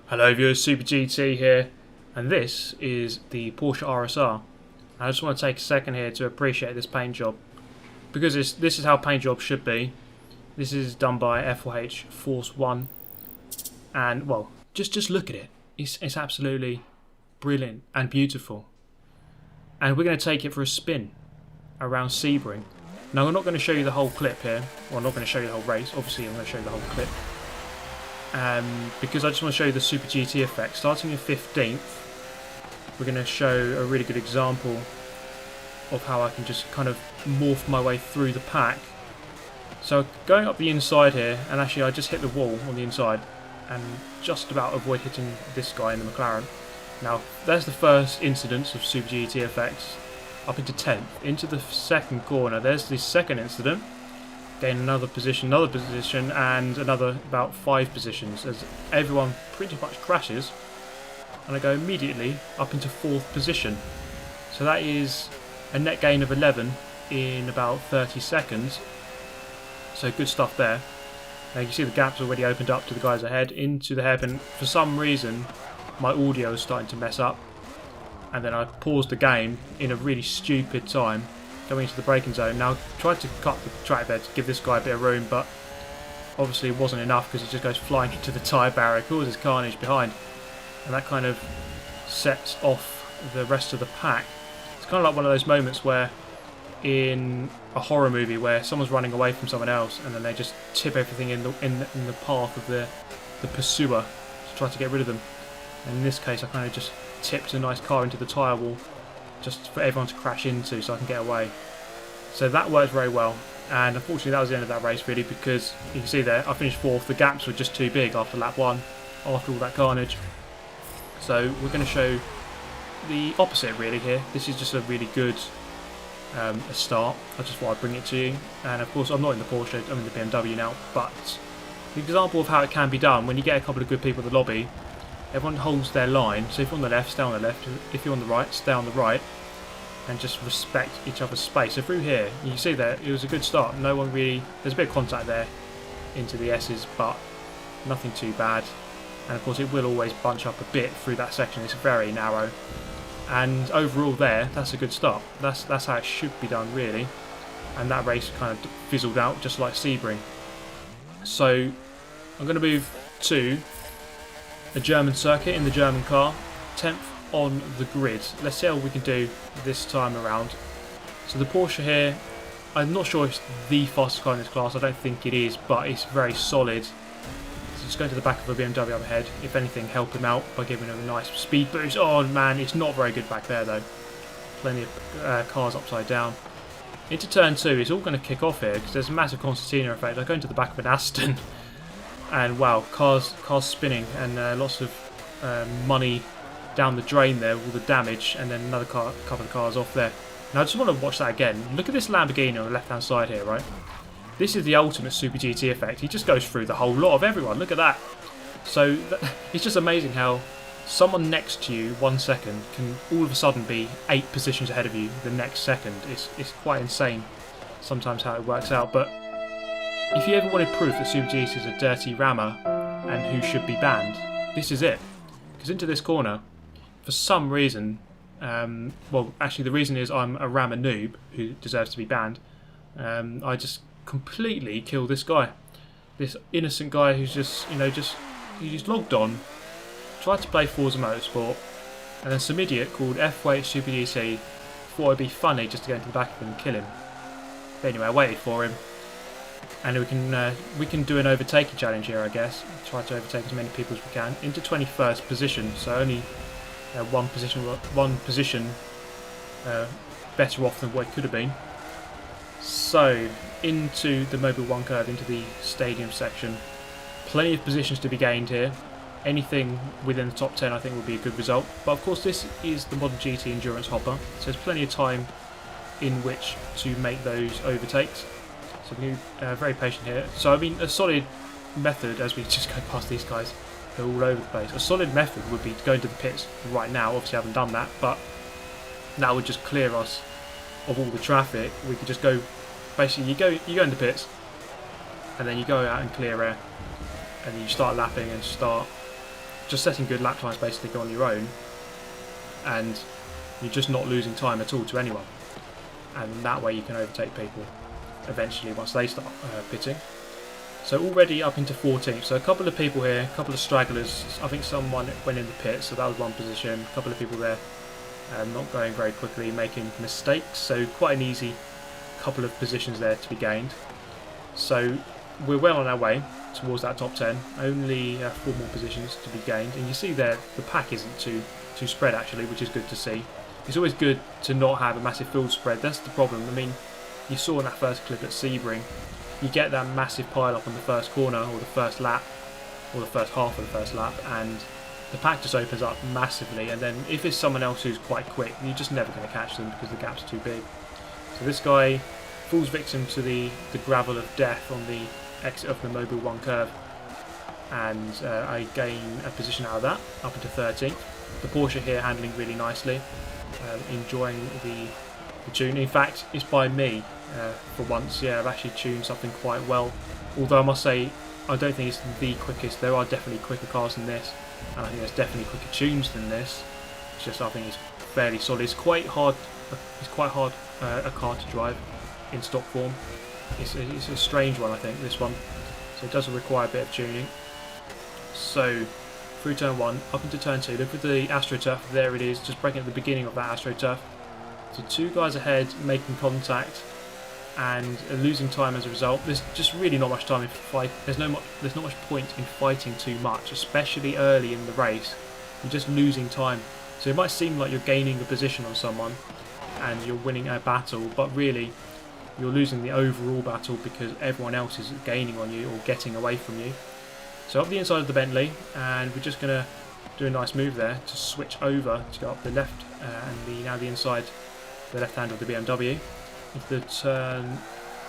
Hello viewers, Super GT here, and this is the Porsche RSR. I just want to take a second here to appreciate this paint job, because this is how paint jobs should be. This is done by F4H ForceOne, and well, just look at it. It's absolutely brilliant and beautiful. And we're going to take it for a spin around Sebring. Now I'm not going to show you the whole clip here, well I'm not going to show you the whole race, obviously I'm going to show you the whole clip. Because I just want to show you the Super GT effect. Starting in 15th, we're going to show a really good example of how I can just kind of morph my way through the pack. So going up the inside here, and actually I just hit the wall on the inside and just about avoid hitting this guy in the McLaren. Now there's the first incidence of Super GT effects, up into 10th. Into the second corner, there's the second incident. Gain another position, and another about 5 positions as everyone pretty much crashes, and I go immediately up into 4th position. So that is a net gain of 11 in about 30 seconds. So good stuff there. Now you can see the gap's already opened up to the guys ahead into the hairpin. For some reason my audio is starting to mess up, and then I paused the game in a really stupid time, going into the braking zone. Now tried to cut the track there to give this guy a bit of room, but obviously it wasn't enough because he just goes flying into the tyre barrier, causes carnage behind, and that kind of sets off the rest of the pack. It's kind of like one of those moments where in a horror movie where someone's running away from someone else and then they just tip everything in the path of the pursuer to try to get rid of them. And in this case I kind of just tipped a nice car into the tyre wall just for everyone to crash into so I can get away. So that worked very well, and unfortunately that was the end of that race really, because you can see there I finished 4th. The gaps were just too big after lap 1, after all that carnage. So we're going to show the opposite really here. This is just a really good a start. I just thought I'd bring it to you, and of course I'm not in the Porsche, I'm in the BMW now, but the example of how it can be done when you get a couple of good people in the lobby. Everyone holds their line, so if you're on the left, stay on the left. If you're on the right, stay on the right. And just respect each other's space. So through here, you can see that it was a good start. No one really... There's a bit of contact there into the S's, but nothing too bad. And of course it will always bunch up a bit through that section. It's very narrow. And overall there, that's a good start. That's how it should be done, really. And that race kind of fizzled out, just like Sebring. So I'm going to move to a German circuit in the German car, 10th on the grid. Let's see how we can do this time around. So the Porsche here, I'm not sure if it's the fastest car in this class, I don't think it is, but it's very solid. So just going to the back of a BMW up ahead, if anything help him out by giving him a nice speed boost. Oh man, it's not very good back there though. Plenty of cars upside down. Into turn 2, it's all going to kick off here because there's a massive concertina effect. I go into the back of an Aston. And wow, cars spinning, and lots of money down the drain there, all the damage, and then another couple of cars off there. Now I just want to watch that again. Look at this Lamborghini on the left hand side here, right? This is the ultimate Super GT effect. He just goes through the whole lot of everyone. Look at that. So it's just amazing how someone next to you 1 second can all of a sudden be 8 positions ahead of you the next second. It's quite insane sometimes how it works out, but if you ever wanted proof that Super GT is a dirty rammer and who should be banned, this is it. Because into this corner, for some reason, well actually the reason is I'm a rammer noob who deserves to be banned, I just completely killed this guy. This innocent guy who's just, he's logged on, tried to play Forza Motorsport, and then some idiot called F4H Super GT thought it'd be funny just to go into the back of him and kill him. But anyway, I waited for him. And we can do an overtaking challenge here, I guess. Try to overtake as many people as we can into 21st position. So only one position better off than what it could have been. So into the Mobile 1 curve, into the stadium section. Plenty of positions to be gained here. Anything within the top 10, I think, would be a good result. But of course, this is the modern GT endurance hopper, so there's plenty of time in which to make those overtakes. So we're very patient here. So I mean, a solid method, as we just go past these guys, they're all over the place. A solid method would be to go into the pits right now. Obviously I haven't done that, but that would just clear us of all the traffic. We could just go, basically you go into pits, and then you go out and clear air, and then you start lapping and start just setting good lap times basically on your own, and you're just not losing time at all to anyone. And that way you can overtake people eventually once they start pitting. So already up into 14th, so a couple of people here, a couple of stragglers. I think someone went in the pit, so that was one position. A couple of people there not going very quickly, making mistakes, so quite an easy couple of positions there to be gained. So we're well on our way towards that top 10, only 4 more positions to be gained, and you see there the pack isn't too spread actually, which is good to see. It's always good to not have a massive field spread, that's the problem. I mean, you saw in that first clip at Sebring, you get that massive pile up on the first corner or the first lap, or the first half of the first lap, and the pack just opens up massively, and then if it's someone else who's quite quick, you're just never going to catch them because the gap's too big. So this guy falls victim to the gravel of death on the exit of the Mobile 1 curve, and I gain a position out of that, up into 13th. The Porsche here handling really nicely, enjoying the tune. In fact, it's by me for once. Yeah, I've actually tuned something quite well, although I must say I don't think it's the quickest. There are definitely quicker cars than this, and I think there's definitely quicker tunes than this. It's just I think it's fairly solid. It's quite hard. It's quite hard a car to drive in stock form. It's a strange one, I think, this one. So it does require a bit of tuning. So through turn 1, up into turn 2. Look at the AstroTurf. There it is, just braking at the beginning of that AstroTurf. So 2 guys ahead making contact and losing time as a result. There's just really not much time in fight. There's not much point in fighting too much, especially early in the race. You're just losing time. So it might seem like you're gaining a position on someone and you're winning a battle, but really you're losing the overall battle because everyone else is gaining on you or getting away from you. So up the inside of the Bentley, and we're just going to do a nice move there to switch over to go up the left and now the inside, the left hand of the BMW. If the turn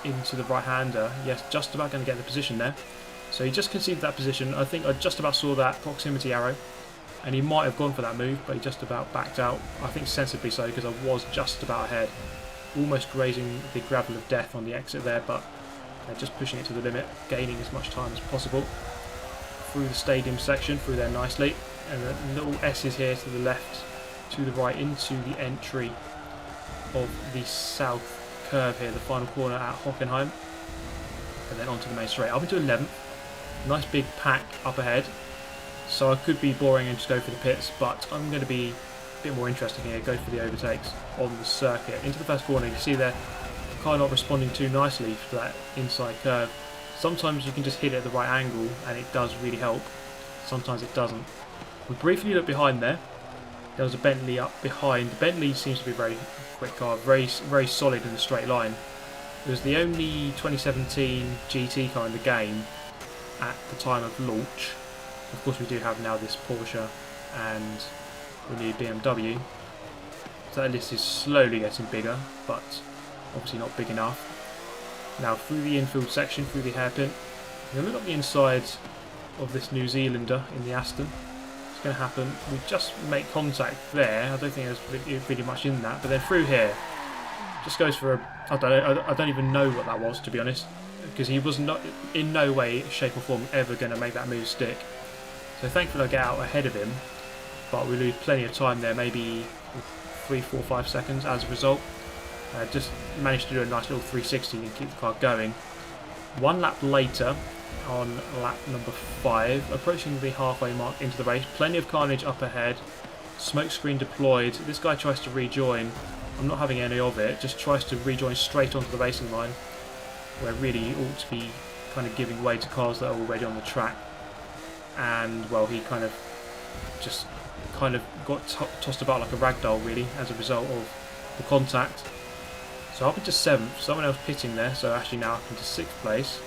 into the right-hander, yes, just about going to get the position there. So he just conceded that position. I think I just about saw that proximity arrow, and he might have gone for that move, but he just about backed out. I think sensibly so, because I was just about ahead, almost grazing the gravel of death on the exit there, but just pushing it to the limit, gaining as much time as possible. Through the stadium section, through there nicely, and the little S's here to the left, to the right, into the entry of the south curve here, the final corner at Hockenheim, and then onto the main straight, up into 11th. Nice big pack up ahead, so I could be boring and just go for the pits, but I'm going to be a bit more interesting here, go for the overtakes on the circuit. Into the first corner, you see there, the car not responding too nicely to that inside curve. Sometimes you can just hit it at the right angle and it does really help, sometimes it doesn't. We briefly look behind there. There was a Bentley up behind. The Bentley seems to be a very quick car, very solid in the straight line. It was the only 2017 GT car in the game at the time of launch. Of course we do have now this Porsche and the new BMW. So that list is slowly getting bigger, but obviously not big enough. Now through the infield section, through the hairpin, we're going to look at the inside of this New Zealander in the Aston. It's going to happen. We just make contact there. I don't think there's really much in that, but then through here, just goes for a. I don't even know what that was, to be honest, because he was not in no way, shape or form ever going to make that move stick. So thankfully I get out ahead of him, but we lose plenty of time there, maybe 3, 4, 5 seconds as a result. Just managed to do a nice little 360 and keep the car going. 1 lap later, on lap number 5, approaching the halfway mark into the race, plenty of carnage up ahead, smoke screen deployed. This guy tries to rejoin. I'm not having any of it, just tries to rejoin straight onto the racing line, where really he ought to be kind of giving way to cars that are already on the track. And well, he kind of got tossed about like a ragdoll really as a result of the contact. So up into 7th, someone else pitting there, so actually now up into 6th place.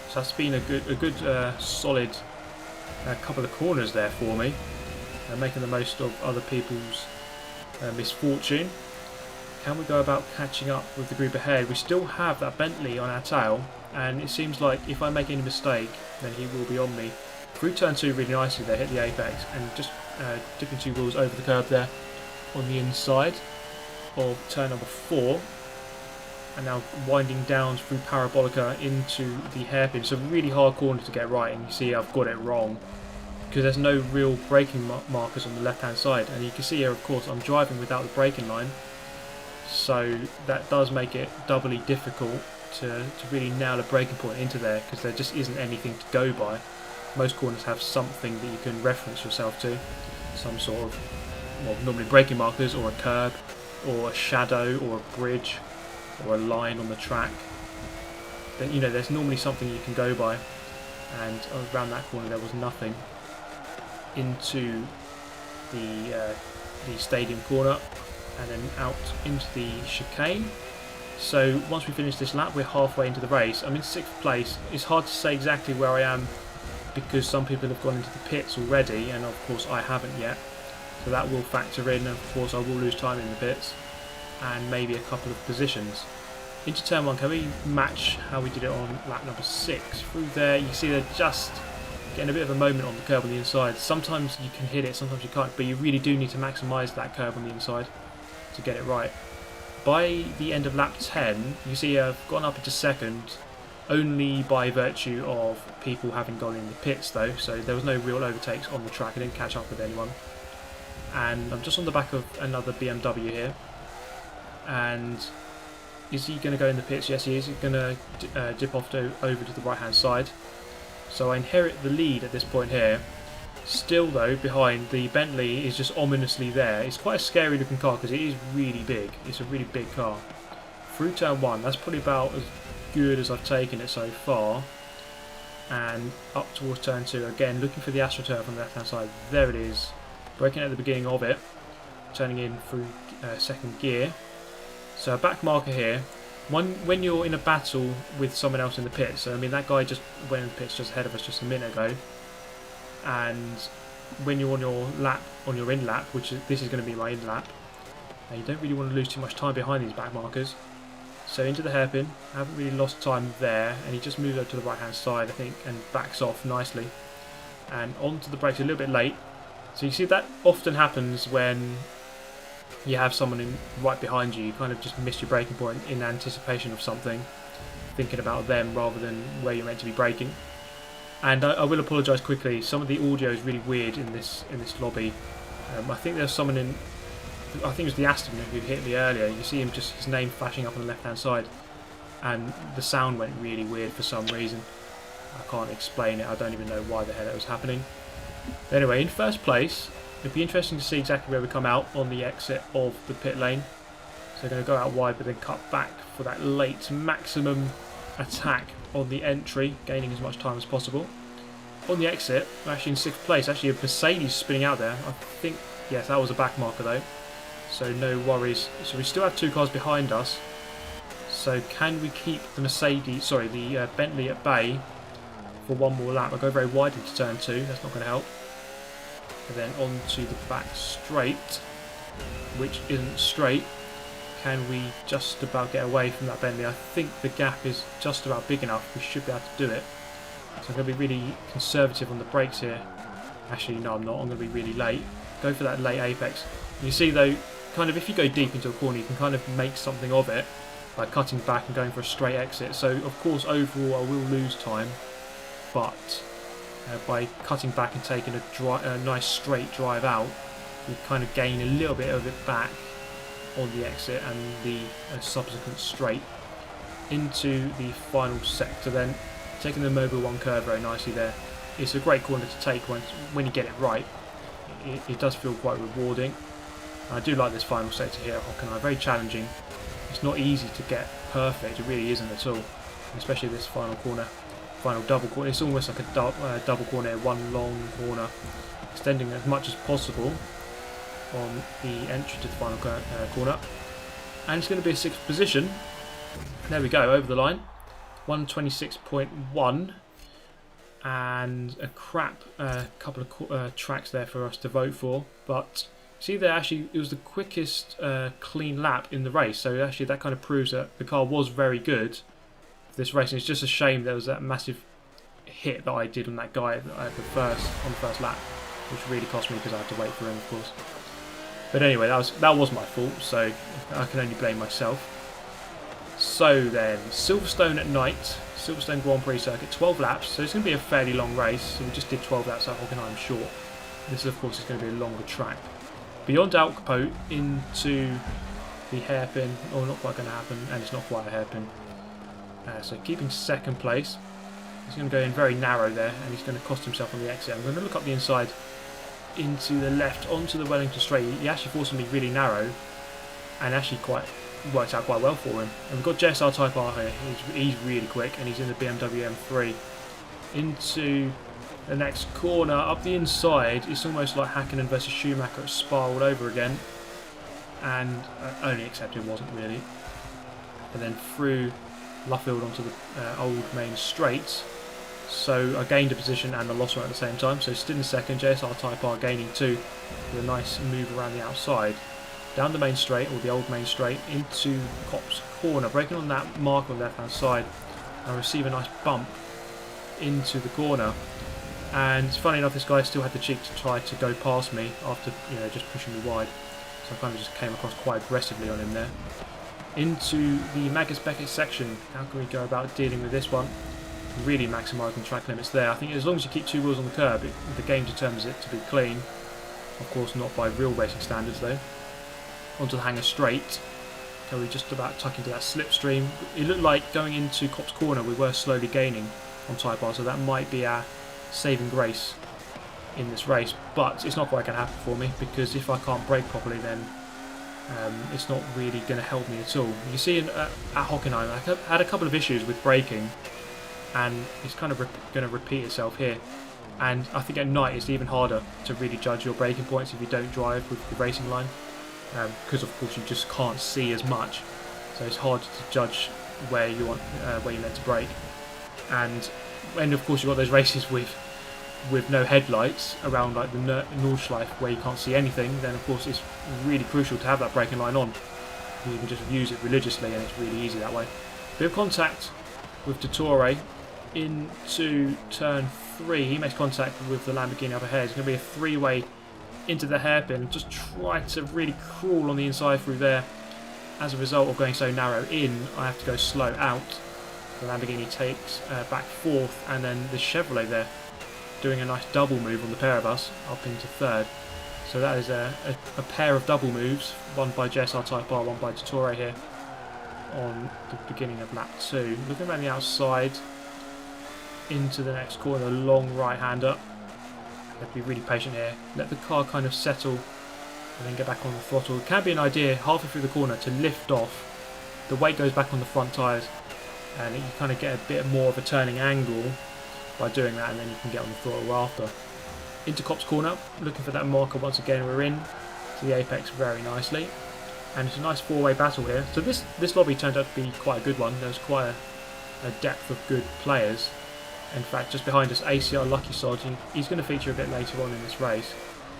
So that's been a good solid couple of corners there for me, making the most of other people's misfortune. Can we go about catching up with the group ahead? We still have that Bentley on our tail, and it seems like if I make any mistake, then he will be on me. Through turn 2 really nicely there, hit the apex, and just dipping 2 wheels over the curb there on the inside of turn number 4. And now winding down through Parabolica into the hairpin. So really hard corner to get right, and you see I've got it wrong. because there's no real braking markers on the left hand side. And you can see here, of course, I'm driving without the braking line, so that does make it doubly difficult to really nail a braking point into there, because there just isn't anything to go by. Most corners have something that you can reference yourself to, some sort of, well, normally braking markers, or a curb, or a shadow, or a bridge, or a line on the track. Then, you know, there's normally something you can go by, and around that corner there was nothing. Into the stadium corner, and then out into the chicane. So once we finish this lap, we're halfway into the race. I'm in 6th place. It's hard to say exactly where I am, because some people have gone into the pits already, and of course I haven't yet. So that will factor in, and of course I will lose time in the pits, and maybe a couple of positions. Into turn 1, can we match how we did it on lap number 6? Through there, you see they're just getting a bit of a moment on the curb on the inside. Sometimes you can hit it, sometimes you can't, but you really do need to maximise that curb on the inside to get it right. By the end of lap 10, you see I've gone up into 2nd, only by virtue of people having gone in the pits though, so there was no real overtakes on the track. I didn't catch up with anyone. And I'm just on the back of another BMW here. And is he going to go in the pits? Yes, he is. He's going to dip off over to the right hand side. So I inherit the lead at this point here. Still though, behind, the Bentley is just ominously there. It's quite a scary looking car because it is really big. It's a really big car. Through turn 1, that's probably about as good as I've taken it so far. And up towards turn 2, again looking for the AstroTurf on the left hand side. There it is. Braking at the beginning of it. Turning in through 2nd gear. So a back marker here. When you're in a battle with someone else in the pits, so I mean that guy just went in the pits just ahead of us just a minute ago, and when you're on your lap, on your in lap, which is, this is going to be my in lap, you don't really want to lose too much time behind these back markers. So into the hairpin, I haven't really lost time there, and he just moves over to the right hand side I think and backs off nicely, and onto the brakes a little bit late. So you see that often happens when you have someone in right behind you. You kind of just miss your braking point in anticipation of something, thinking about them rather than where you're meant to be braking. And I will apologise quickly, some of the audio is really weird in this lobby. I think there's someone in, I think it was the Aston who hit me earlier. You see him, just his name flashing up on the left hand side, and the sound went really weird for some reason. I can't explain it, I don't even know why the hell it was happening. But anyway, in 1st place. It'd be interesting to see exactly where we come out on the exit of the pit lane. So we're going to go out wide but then cut back for that late maximum attack on the entry, gaining as much time as possible. On the exit, we're actually in 6th place. Actually a Mercedes spinning out there. I think, yes, that was a back marker though. So no worries. So we still have 2 cars behind us. So can we keep the the Bentley at bay for one more lap? I'll go very wide into turn 2. That's not going to help. And then onto the back straight, which isn't straight. Can we just about get away from that Bentley? I think the gap is just about big enough. We should be able to do it. So I'm going to be really conservative on the brakes here. Actually, no, I'm not. I'm going to be really late. Go for that late apex. You see, though, kind of if you go deep into a corner, you can kind of make something of it by cutting back and going for a straight exit. So, of course, overall, I will lose time, but by cutting back and taking a nice straight drive out, we kind of gain a little bit of it back on the exit and the subsequent straight into the final sector. Then taking the Mobile 1 curve very nicely there. It's a great corner to take when you get it right. It does feel quite rewarding. I do like this final sector here at Hockenheim, very challenging. It's not easy to get perfect, it really isn't at all, especially this final corner. Final double corner. It's almost like a double corner, one long corner, extending as much as possible on the entry to the final corner. And it's going to be a 6th position. There we go, over the line. 126.1, and a crap couple of tracks there for us to vote for. But see there, actually, it was the quickest clean lap in the race. So actually, that kind of proves that the car was very good. This race, and it's just a shame there was that massive hit that I did on that guy on the first lap, which really cost me because I had to wait for him, of course. But anyway, that was my fault, so I can only blame myself. So then, Silverstone at night, Silverstone Grand Prix circuit, 12 laps, so it's going to be a fairly long race. So we just did 12 laps at Hockenheim short. This, of course, is going to be a longer track. Beyond Alcapot into the hairpin, or not quite going to happen, and it's not quite a hairpin. So keeping second place. He's going to go in very narrow there, and he's going to cost himself on the exit. I'm going to look up the inside into the left onto the Wellington straight. He actually forced me really narrow, and actually worked out quite well for him. And we've got JSR Type R here. He's really quick, and he's in the BMW M3 into the next corner up the inside. It's almost like Hakkinen versus Schumacher at Spa all over again, and only except it wasn't really. And then through Luffield onto the old main straight. So I gained a position and I lost one at the same time. So still in second, JSR Type R gaining 2 with a nice move around the outside. Down the main straight, or the old main straight, into Copse corner, breaking on that mark on the left hand side. I receive a nice bump into the corner. And funny enough, this guy still had the cheek to try to go past me after, you know, just pushing me wide. So I kind of just came across quite aggressively on him there. Into the Magus Beckett section. How can we go about dealing with this one? Really maximising track limits there. I think as long as you keep 2 wheels on the curb, the game determines it to be clean. Of course, not by real racing standards though. Onto the hanger straight. So we just about tuck into that slipstream. It looked like going into Copse corner we were slowly gaining on Type R, so that might be our saving grace in this race. But it's not quite going to happen for me, because if I can't brake properly, then it's not really going to help me at all. You can see at Hockenheim I had a couple of issues with braking, and it's kind of going to repeat itself here. And I think at night it's even harder to really judge your braking points if you don't drive with the racing line, because of course you just can't see as much, so it's hard to judge where you want where you're meant to brake. And of course you've got those races with no headlights around, like the Nordschleife, where you can't see anything. Then of course it's really crucial to have that braking line on. You can just use it religiously, and it's really easy that way. Bit of contact with Dottore into turn 3. He makes contact with the Lamborghini up ahead. It's going to be a 3-way into the hairpin. Just try to really crawl on the inside through there. As a result of going so narrow in, I have to go slow out. The Lamborghini takes back 4th, and then the Chevrolet there doing a nice double move on the pair of us up into 3rd. So that is a pair of double moves, one by JSR Type R, one by Dottore here on the beginning of lap 2. Looking around the outside into the next corner, long right-hander. Have to be really patient here. Let the car kind of settle and then get back on the throttle. It can be an idea halfway through the corner to lift off. The weight goes back on the front tyres, and you kind of get a bit more of a turning angle by doing that, and then you can get on the throttle after. Into Copse corner, looking for that marker once again. We're in to the apex very nicely, and it's a nice 4-way battle here. So this lobby turned out to be quite a good one. There's quite a depth of good players. In fact, just behind us, ACR Lucky Sod, he's going to feature a bit later on in this race.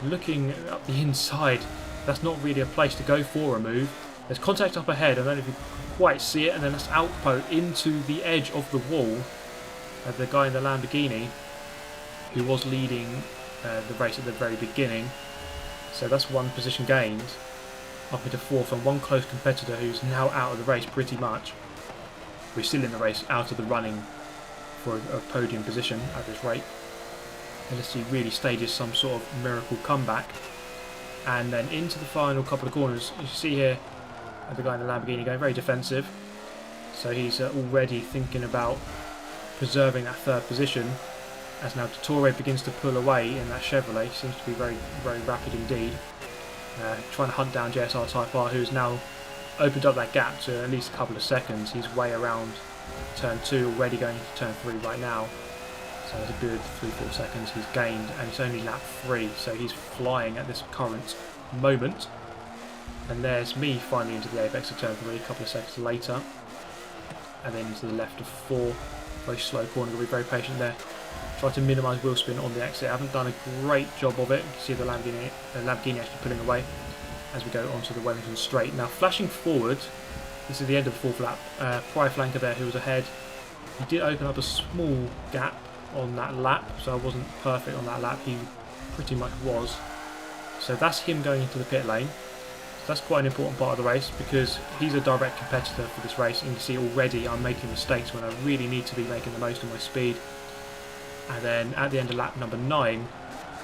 Looking up the inside, that's not really a place to go for a move. There's contact up ahead, I don't know if you can quite see it, and then that's Alcpo into the edge of the wall. The guy in the Lamborghini, who was leading the race at the very beginning. So that's 1 position gained up into 4th, and 1 close competitor who's now out of the race pretty much. We're still in the race, out of the running for a podium position at this rate, unless he really stages some sort of miracle comeback. And then into the final couple of corners, you see here the guy in the Lamborghini going very defensive, so he's already thinking about preserving that 3rd position, as now Dottore begins to pull away in that Chevrolet. Seems to be very, very rapid indeed, trying to hunt down JSR Type R, who's now opened up that gap to at least a couple of seconds. He's way around turn 2, already going into turn 3 right now, so it's a good 3-4 seconds he's gained, and it's only lap 3, so he's flying at this current moment. And there's me finally into the apex of turn 3 a couple of seconds later, and then into the left of 4. Very slow corner, got to be very patient there. Try to minimise wheel spin on the exit. I haven't done a great job of it. You can see the Lamborghini actually pulling away as we go onto the Wellington straight. Now flashing forward, this is the end of the 4th lap. Prior flanker there who was ahead. He did open up a small gap on that lap, so I wasn't perfect on that lap. He pretty much was. So that's him going into the pit lane. That's quite an important part of the race because he's a direct competitor for this race, and you can see already I'm making mistakes when I really need to be making the most of my speed. And then at the end of lap number 9,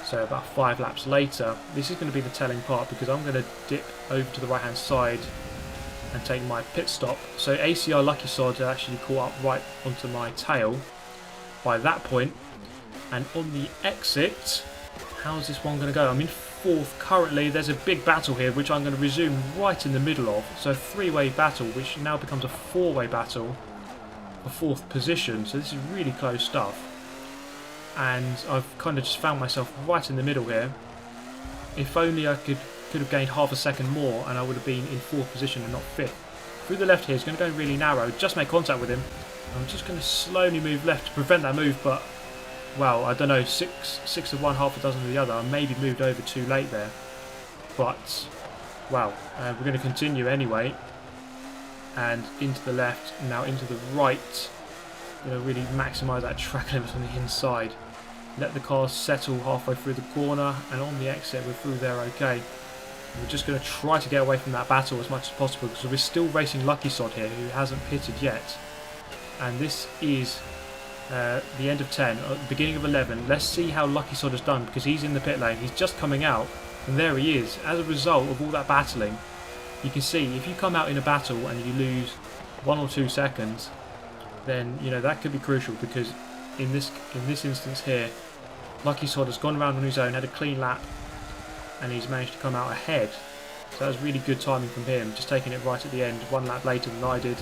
so about 5 laps later, this is going to be the telling part because I'm going to dip over to the right hand side and take my pit stop. So ACR Lucky Sod actually caught up right onto my tail by that point. And on the exit, how's this one going to go? I'm in 4th currently. There's a big battle here which I'm going to resume right in the middle of. So a 3-way battle which now becomes a 4-way battle for 4th position. So this is really close stuff. And I've kind of just found myself right in the middle here. If only I could have gained half a second more and I would have been in 4th position and not 5th. Through the left here, it's going to go really narrow. Just make contact with him. I'm just going to slowly move left to prevent that move, but well, I don't know, 6 of one, half a dozen of the other. I maybe moved over too late there. But, well, we're going to continue anyway. And into the left, now into the right. Going to really maximise that track limit on the inside. Let the car settle halfway through the corner, and on the exit we're through there okay. We're just going to try to get away from that battle as much as possible because we're still racing Lucky Sod here, who hasn't pitted yet. And this is the end of 10, beginning of 11. Let's see how Lucky Sod has done because he's in the pit lane. He's just coming out, and there he is. As a result of all that battling, you can see if you come out in a battle and you lose 1 or 2 seconds, then you know that could be crucial because in this instance here, Lucky Sod has gone around on his own, had a clean lap, and he's managed to come out ahead. So that was really good timing from him, just taking it right at the end, 1 lap later than I did,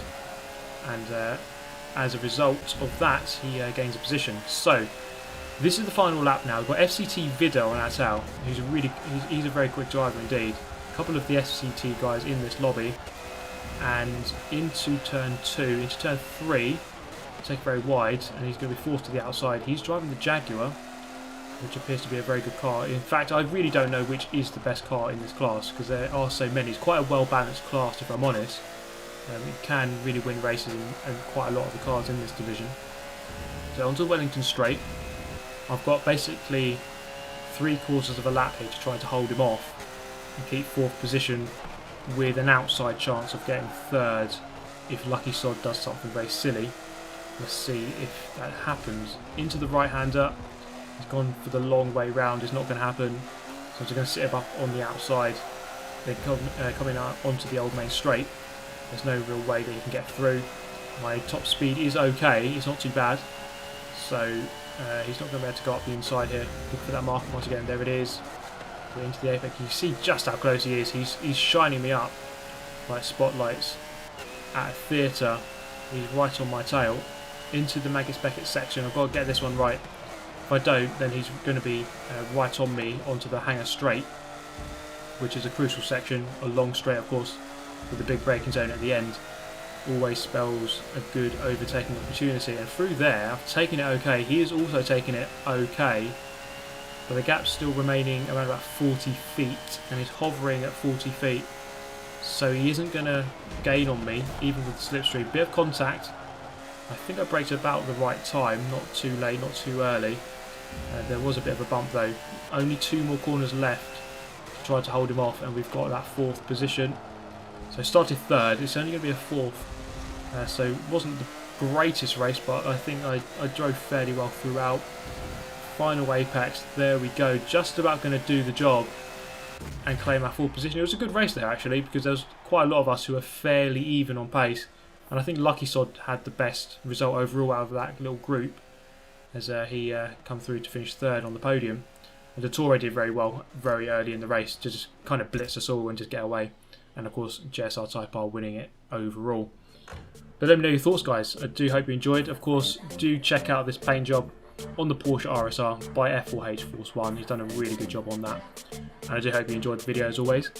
and as a result of that, he gains a position. So this is the final lap now. We've got FCT Vida on our tail. He's a very quick driver indeed. A couple of the FCT guys in this lobby, and into turn 2, into turn 3. Take it very wide, and he's going to be forced to the outside. He's driving the Jaguar, which appears to be a very good car. In fact, I really don't know which is the best car in this class because there are so many. It's quite a well-balanced class, if I'm honest. It can really win races in quite a lot of the cars in this division. So onto Wellington Straight. I've got basically 3/4 of a lap here to try to hold him off and keep 4th position with an outside chance of getting 3rd if Lucky Sod does something very silly. Let's see if that happens. Into the right-hander. He's gone for the long way round. It's not going to happen. So I'm just going to sit him up on the outside. Then coming out onto the old main straight. There's no real way that he can get through. My top speed is okay. It's not too bad. So he's not going to be able to go up the inside here. Look for that marker once again. There it is. We're into the apex. You see just how close he is. He's shining me up like spotlights at a theatre. He's right on my tail. Into the Maggis Beckett section. I've got to get this one right. If I don't, then he's going to be right on me onto the Hangar Straight, which is a crucial section. A long straight, of course, with a big braking zone at the end. Always spells a good overtaking opportunity. And through there, I've taken it okay. He is also taking it okay. But the gap's still remaining around about 40 feet. And he's hovering at 40 feet. So he isn't going to gain on me, even with the slipstream. Bit of contact. I think I braked about the right time. Not too late, not too early. There was a bit of a bump though. Only 2 more corners left to try to hold him off. And we've got that 4th position. So I started 3rd. It's only going to be a 4th. So it wasn't the greatest race, but I think I drove fairly well throughout. Final apex. There we go. Just about going to do the job and claim our 4th position. It was a good race there actually because there was quite a lot of us who were fairly even on pace. And I think Lucky Sod had the best result overall out of that little group as he come through to finish 3rd on the podium. And Dottore did very well very early in the race to just kind of blitz us all and just get away. And of course JSR Type R winning it overall. But let me know your thoughts guys. I do hope you enjoyed. Of course, do check out this paint job on the Porsche RSR by F4H ForceOne. He's done a really good job on that. And I do hope you enjoyed the video as always.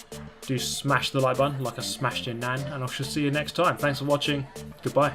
Do smash the like button like I smashed your nan, and I shall see you next time. Thanks for watching. Goodbye.